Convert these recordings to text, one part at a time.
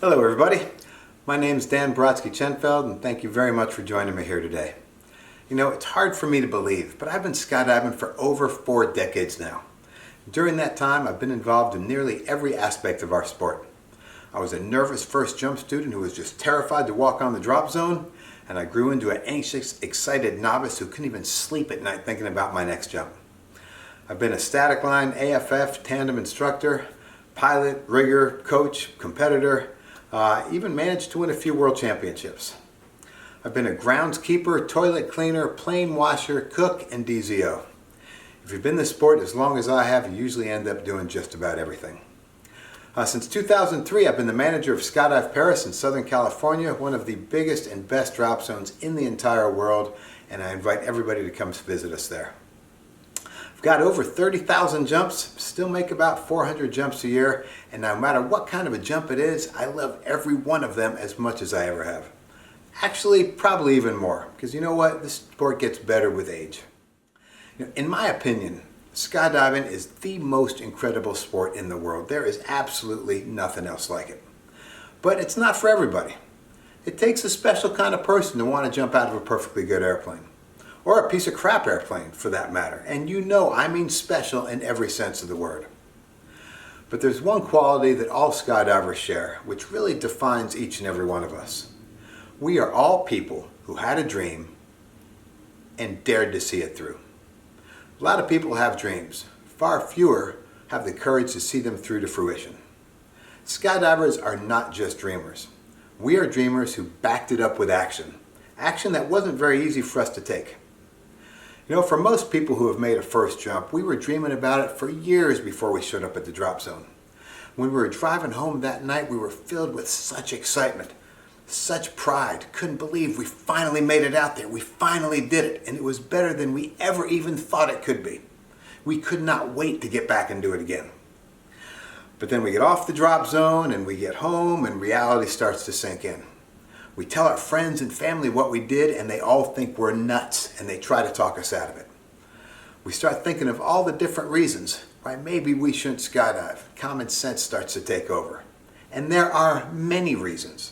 Hello everybody, my name is Brodsky-Chenfeld and thank you very much for joining me here today. You know, it's hard for me to believe, but I've been skydiving for over 4 decades now. During that time, I've been involved in nearly every aspect of our sport. I was a nervous first jump student who was just terrified to walk on the drop zone, and I grew into an anxious, excited novice who couldn't even sleep at night thinking about my next jump. I've been a static line, AFF, tandem instructor, pilot, rigger, coach, competitor, even managed to win a few world championships. I've been a groundskeeper, toilet cleaner, plane washer, cook, and DZO. If you've been in the sport as long as I have, you usually end up doing just about everything. Since 2003, I've been the manager of Skydive Paris in Southern California, one of the biggest and best drop zones in the entire world, and I invite everybody to come visit us there. I've got over 30,000 jumps, still make about 400 jumps a year, and no matter what kind of a jump it is, I love every one of them as much as I ever have. Actually, probably even more, because you know what? This sport gets better with age. In my opinion, skydiving is the most incredible sport in the world. There is absolutely nothing else like it. But it's not for everybody. It takes a special kind of person to want to jump out of a perfectly good airplane. Or a piece of crap airplane, for that matter. And you know I mean special in every sense of the word. But there's one quality that all skydivers share, which really defines each and every one of us. We are all people who had a dream and dared to see it through. A lot of people have dreams. Far fewer have the courage to see them through to fruition. Skydivers are not just dreamers. We are dreamers who backed it up with action. Action that wasn't very easy for us to take. You know, for most people who have made a first jump, we were dreaming about it for years before we showed up at the drop zone. When we were driving home that night, we were filled with such excitement, such pride. Couldn't believe we finally made it out there. We finally did it, and it was better than we ever even thought it could be. We could not wait to get back and do it again. But then we get off the drop zone and we get home and reality starts to sink in. We tell our friends and family what we did and they all think we're nuts and they try to talk us out of it. We start thinking of all the different reasons why maybe we shouldn't skydive. Common sense starts to take over. And there are many reasons.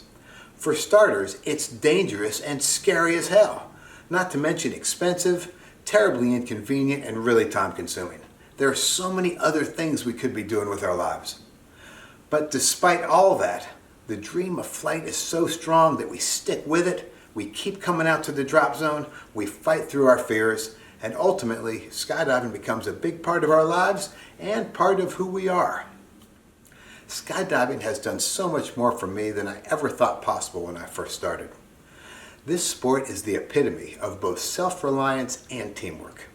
For starters, it's dangerous and scary as hell. Not to mention expensive, terribly inconvenient, and really time-consuming. There are so many other things we could be doing with our lives. But despite all that, the dream of flight is so strong that we stick with it, we keep coming out to the drop zone, we fight through our fears, and ultimately, skydiving becomes a big part of our lives and part of who we are. Skydiving has done so much more for me than I ever thought possible when I first started. This sport is the epitome of both self-reliance and teamwork.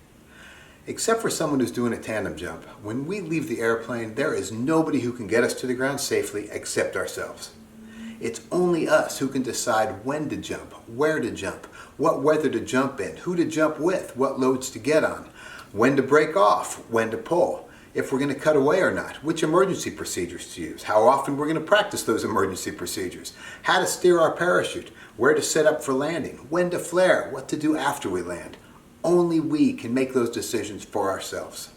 Except for someone who's doing a tandem jump, when we leave the airplane, there is nobody who can get us to the ground safely except ourselves. It's only us who can decide when to jump, where to jump, what weather to jump in, who to jump with, what loads to get on, when to break off, when to pull, if we're going to cut away or not, which emergency procedures to use, how often we're going to practice those emergency procedures, how to steer our parachute, where to set up for landing, when to flare, what to do after we land. Only we can make those decisions for ourselves.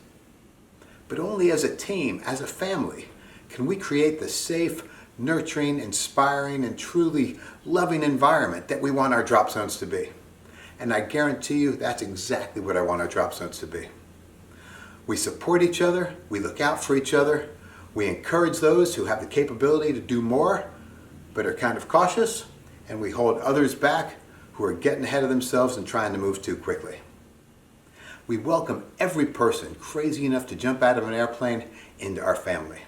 But only as a team, as a family, can we create the safe, nurturing, inspiring, and truly loving environment that we want our drop zones to be. And I guarantee you that's exactly what I want our drop zones to be. We support each other, we look out for each other, we encourage those who have the capability to do more, but are kind of cautious, and we hold others back who are getting ahead of themselves and trying to move too quickly. We welcome every person crazy enough to jump out of an airplane into our family.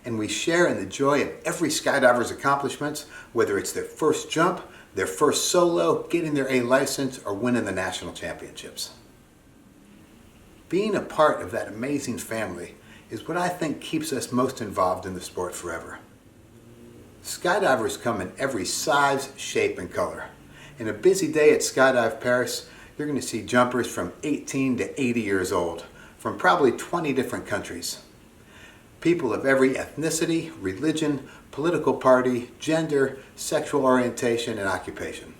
And we share in the joy of every skydiver's accomplishments, whether it's their first jump, their first solo, getting their A license, or winning the national championships. Being a part of that amazing family is what I think keeps us most involved in the sport forever. Skydivers come in every size, shape, and color. In a busy day at Skydive Paris, you're going to see jumpers from 18 to 80 years old, from probably 20 different countries. People of every ethnicity, religion, political party, gender, sexual orientation, and occupation.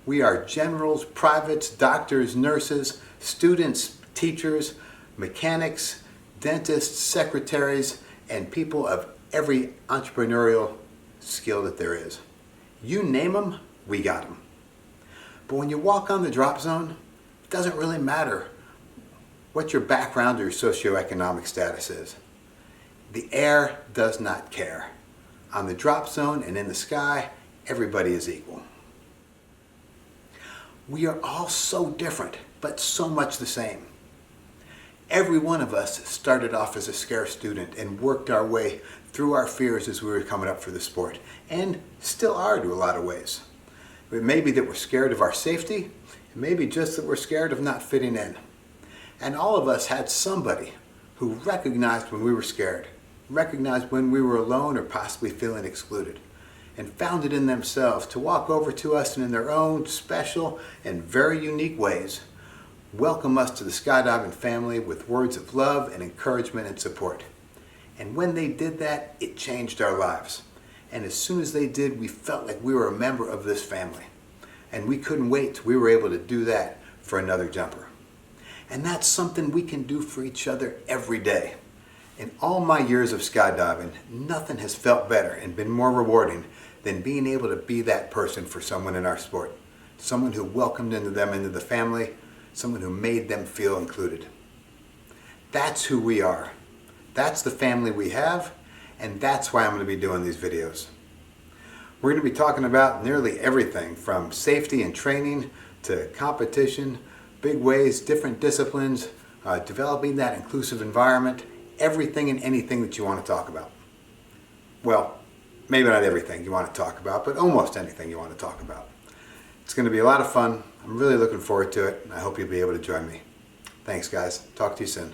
We are generals, privates, doctors, nurses, students, teachers, mechanics, dentists, secretaries, and people of every entrepreneurial skill that there is. You name them, we got them. But when you walk on the drop zone, it doesn't really matter what your background or your socioeconomic status is. The air does not care. On the drop zone and in the sky, everybody is equal. We are all so different, but so much the same. Every one of us started off as a scarce student and worked our way through our fears as we were coming up for the sport, and still are to a lot of ways. It may be that we're scared of our safety, it may be just that we're scared of not fitting in. And all of us had somebody who recognized when we were scared, recognized when we were alone or possibly feeling excluded, and found it in themselves to walk over to us and in their own special and very unique ways welcome us to the skydiving family with words of love and encouragement and support. And when they did that, it changed our lives. And as soon as they did, we felt like we were a member of this family. And we couldn't wait till we were able to do that for another jumper. And that's something we can do for each other every day. In all my years of skydiving, nothing has felt better and been more rewarding than being able to be that person for someone in our sport. Someone who welcomed them into the family, someone who made them feel included. That's who we are. That's the family we have, and that's why I'm going to be doing these videos. We're going to be talking about nearly everything from safety and training to competition, big ways, different disciplines, developing that inclusive environment, everything and anything that you want to talk about. Well, maybe not everything you want to talk about, but almost anything you want to talk about. It's going to be a lot of fun. I'm really looking forward to it, and I hope you'll be able to join me. Thanks, guys. Talk to you soon.